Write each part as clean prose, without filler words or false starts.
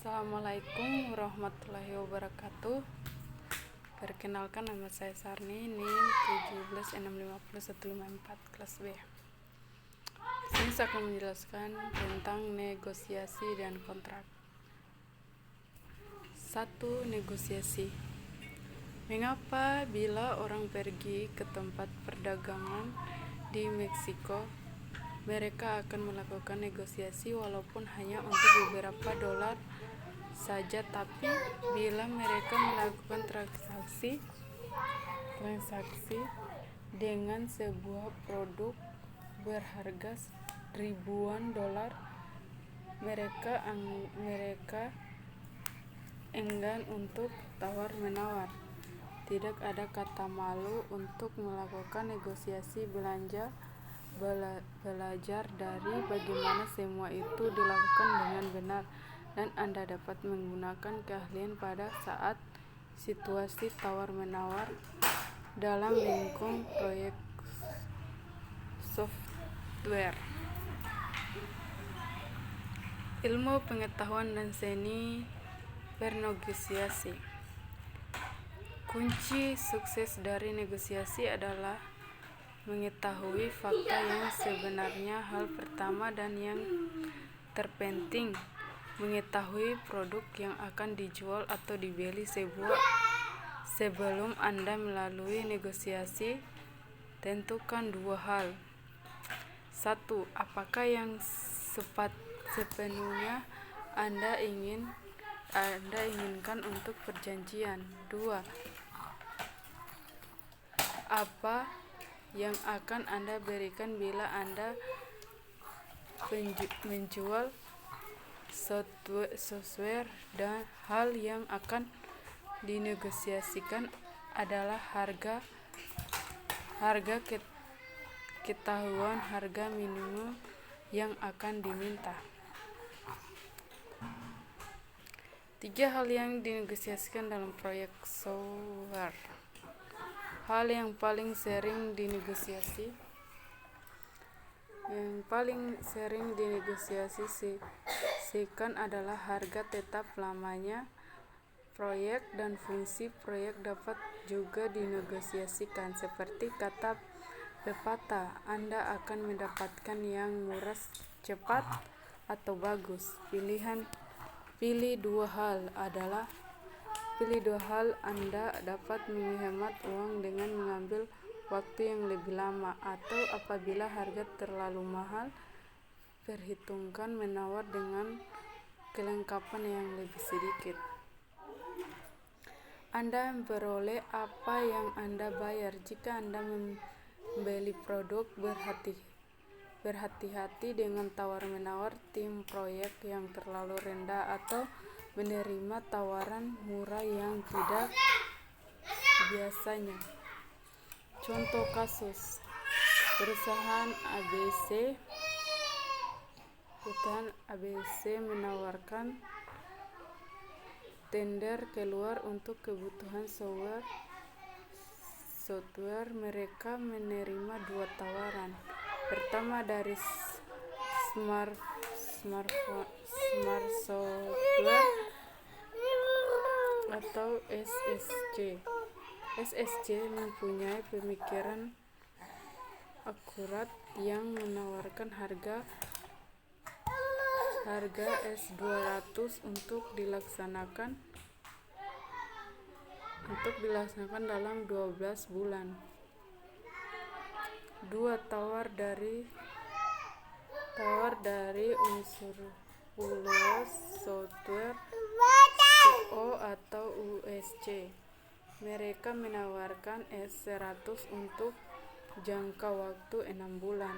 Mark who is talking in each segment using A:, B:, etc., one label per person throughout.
A: Assalamualaikum warahmatullahi wabarakatuh. Perkenalkan, nama saya Sarni, NIM 176501154 kelas B. Di sini saya akan menjelaskan tentang negosiasi dan kontrak. 1. Negosiasi. Mengapa bila orang pergi ke tempat perdagangan di Meksiko, mereka akan melakukan negosiasi walaupun hanya untuk beberapa dolar saja, tapi bila mereka melakukan transaksi dengan sebuah produk berharga ribuan dolar, mereka enggan untuk tawar-menawar. Tidak ada kata malu untuk melakukan negosiasi belanja. Belajar dari bagaimana semua itu dilakukan dengan benar, dan Anda dapat menggunakan keahlian pada saat situasi tawar-menawar dalam lingkup proyek software. Ilmu pengetahuan dan seni bernegosiasi. Kunci sukses dari negosiasi adalah mengetahui fakta yang sebenarnya. Hal pertama dan yang terpenting, mengetahui produk yang akan dijual atau dibeli sebelum Anda melalui negosiasi. Tentukan 2 hal. 1. Apakah yang sepenuhnya Anda inginkan untuk perjanjian. 2. Apa yang akan Anda berikan bila Anda menjual software, dan hal yang akan dinegosiasikan adalah harga ketahuan harga minimum yang akan diminta. 3 hal yang dinegosiasikan dalam proyek software. Hal yang paling sering dinegosiasikan adalah harga tetap lamanya proyek, dan fungsi proyek dapat juga dinegosiasikan. Seperti kata pepatah, Anda akan mendapatkan yang murah, cepat, atau bagus. Pilih dua hal. Anda dapat menghemat uang dengan mengambil waktu yang lebih lama, atau apabila harga terlalu mahal, perhitungkan menawar dengan kelengkapan yang lebih sedikit. Anda memperoleh apa yang Anda bayar. Jika Anda membeli produk, berhati-hati dengan tawar-menawar tim proyek yang terlalu rendah atau menerima tawaran murah yang tidak biasanya. Contoh kasus: perusahaan ABC menawarkan tender keluar untuk kebutuhan software. Mereka menerima 2 tawaran. Pertama dari Smart Software atau SSC. SSC mempunyai pemikiran akurat yang menawarkan harga S200 untuk dilaksanakan dalam 12 bulan. 2 tawar dari unsur Software CO atau USC. Mereka menawarkan S100 untuk jangka waktu 6 bulan.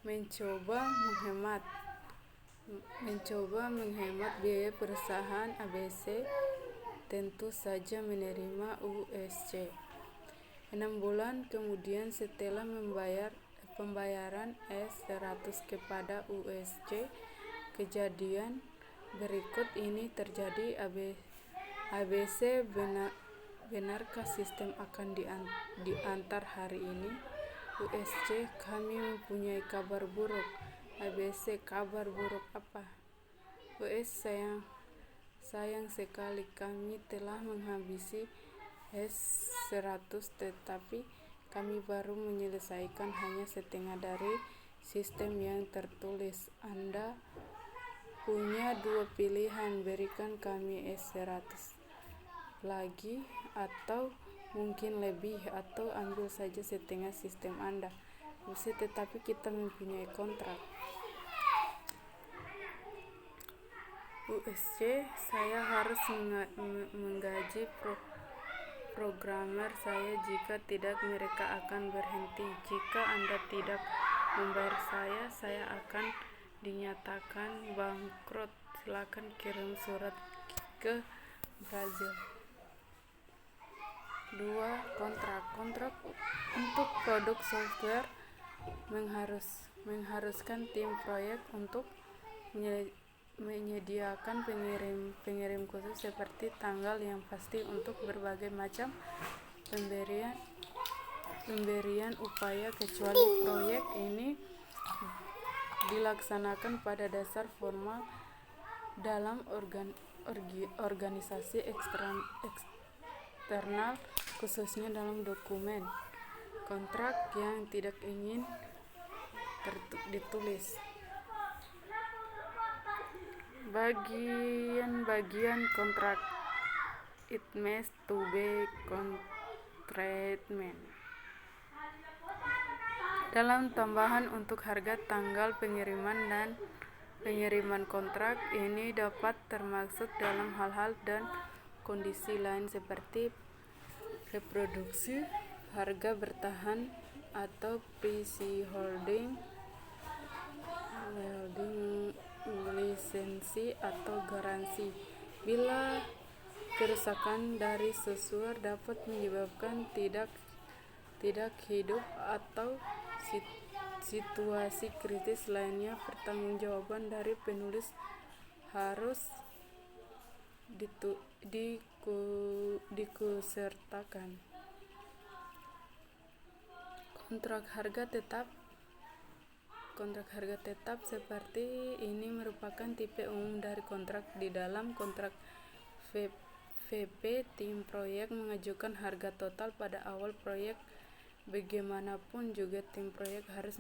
A: Mencoba menghemat biaya. Perusahaan ABC tentu saja menerima USC. 6 bulan kemudian setelah pembayaran S100 kepada USC, kejadian berikut ini terjadi. ABC, benarkah sistem akan diantar hari ini? USC, kami mempunyai kabar buruk. ABC, kabar buruk apa? Sayang sekali kami telah menghabisi S100, tetapi kami baru menyelesaikan hanya setengah dari sistem yang tertulis. Anda punya dua pilihan: berikan kami S100 lagi atau mungkin lebih, atau ambil saja setengah sistem Anda. Tetapi kita mempunyai kontrak. USC, saya harus menggaji programmer saya, jika tidak mereka akan berhenti. Jika Anda tidak membayar saya akan dinyatakan bangkrut. Silakan kirim surat ke Brazil. 2. Kontrak untuk produk software mengharuskan tim proyek untuk menyediakan pengirim khusus seperti tanggal yang pasti untuk berbagai macam pemberian upaya, kecuali proyek ini dilaksanakan pada dasar formal dalam organisasi eksternal, khususnya dalam dokumen kontrak yang tidak ingin ditulis. Bagian kontrak. It must to be contractment. Dalam tambahan untuk harga, tanggal pengiriman dan pengiriman kontrak ini dapat termaksud dalam hal-hal dan kondisi lain seperti reproduksi, harga bertahan, atau leaseholding, lisensi atau garansi. Bila kerusakan dari software dapat menyebabkan tidak hidup atau situasi kritis lainnya, pertanggungjawaban dari penulis harus dikusertakan. Kontrak harga tetap seperti ini merupakan tipe umum dari kontrak. Di dalam kontrak VP, tim proyek mengajukan harga total pada awal proyek. Bagaimanapun juga tim proyek harus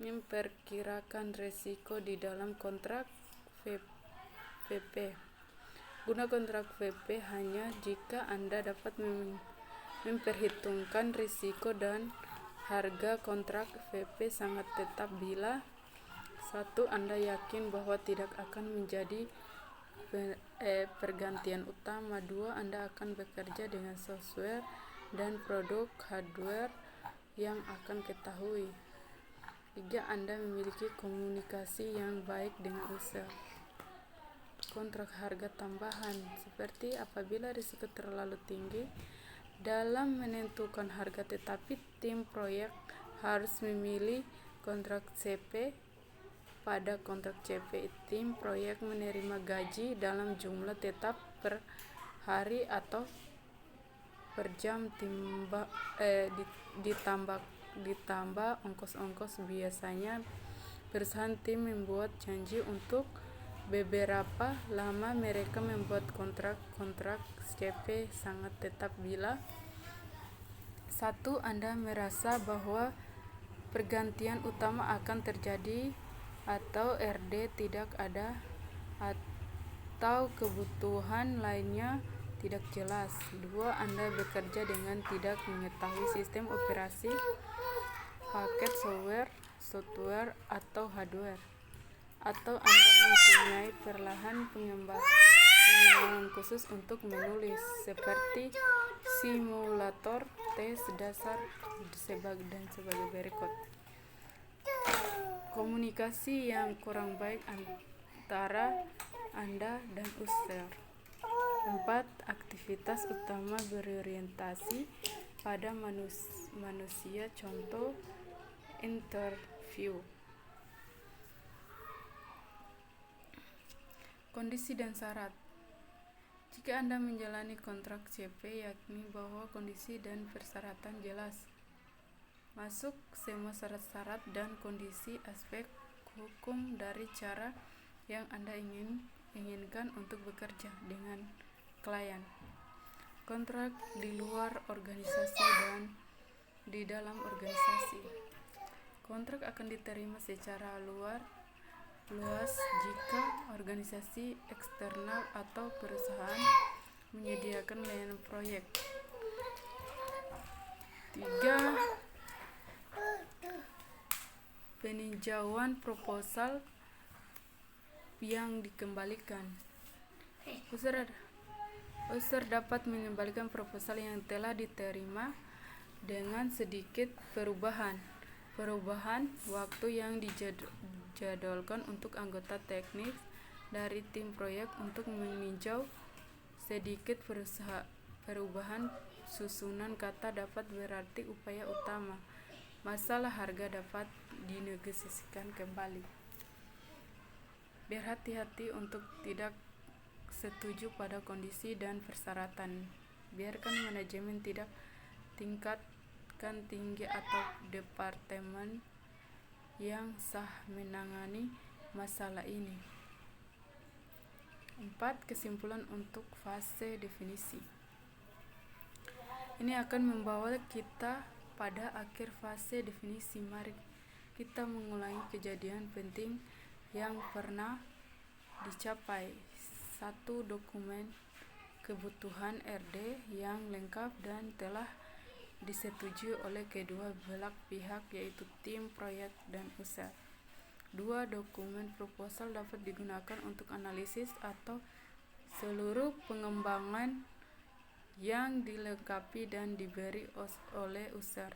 A: memperkirakan risiko di dalam kontrak VP. Guna kontrak VP hanya jika Anda dapat memperhitungkan risiko dan harga kontrak VP sangat tetap bila 1. Anda yakin bahwa tidak akan menjadi pergantian utama. 2. Anda akan bekerja dengan software dan produk hardware yang akan ketahui. 3. Anda memiliki komunikasi yang baik dengan user. Kontrak harga tambahan, seperti apabila risiko terlalu tinggi dalam menentukan harga, tetapi tim proyek harus memilih kontrak CP. Pada kontrak CP, tim proyek menerima gaji dalam jumlah tetap per hari atau per jam, ditambah ongkos-ongkos. Biasanya perusahaan tim membuat janji untuk beberapa lama. Mereka membuat kontrak CP sangat tetap bila 1. Anda merasa bahwa pergantian utama akan terjadi atau RD tidak ada, atau kebutuhan lainnya tidak jelas. 2. Anda bekerja dengan tidak mengetahui sistem operasi, paket software atau hardware, atau Anda mempunyai perlahan pengembangan khusus untuk menulis, seperti simulator tes dasar dan sebagai berikut. Komunikasi yang kurang baik antara Anda dan user. 4. Aktivitas utama berorientasi pada manusia, contoh interview. Kondisi dan syarat. Jika Anda menjalani kontrak CP, yakni bahwa kondisi dan persyaratan jelas, masuk semua syarat-syarat dan kondisi aspek hukum dari cara yang Anda inginkan untuk bekerja dengan klien. Kontrak di luar organisasi dan di dalam organisasi. Kontrak akan diterima secara luas jika organisasi eksternal atau perusahaan menyediakan layanan proyek. 3. Peninjauan proposal yang dikembalikan. User dapat mengembalikan proposal yang telah diterima dengan sedikit perubahan waktu yang dijadwalkan untuk anggota teknis dari tim proyek untuk meninjau sedikit perubahan susunan kata dapat berarti upaya utama. Masalah harga dapat dinegosiasikan kembali. Berhati-hati untuk tidak setuju pada kondisi dan persyaratan. Biarkan manajemen tingkatkan tinggi atau departemen yang sah menangani masalah ini. 4. Kesimpulan untuk fase definisi. Ini akan membawa kita pada akhir fase definisi. Mari kita mengulangi kejadian penting yang pernah dicapai. 1. Dokumen kebutuhan RD yang lengkap dan telah disetujui oleh kedua belah pihak, yaitu tim proyek dan user. 2. Dokumen proposal dapat digunakan untuk analisis atau seluruh pengembangan yang dilengkapi dan diberi oleh user.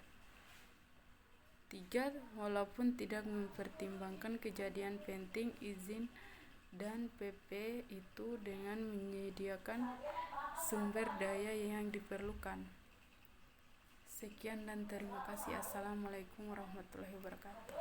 A: 3. Walaupun tidak mempertimbangkan kejadian penting, izin dan PP itu dengan menyediakan sumber daya yang diperlukan. Sekian dan terima kasih. Assalamualaikum warahmatullahi wabarakatuh.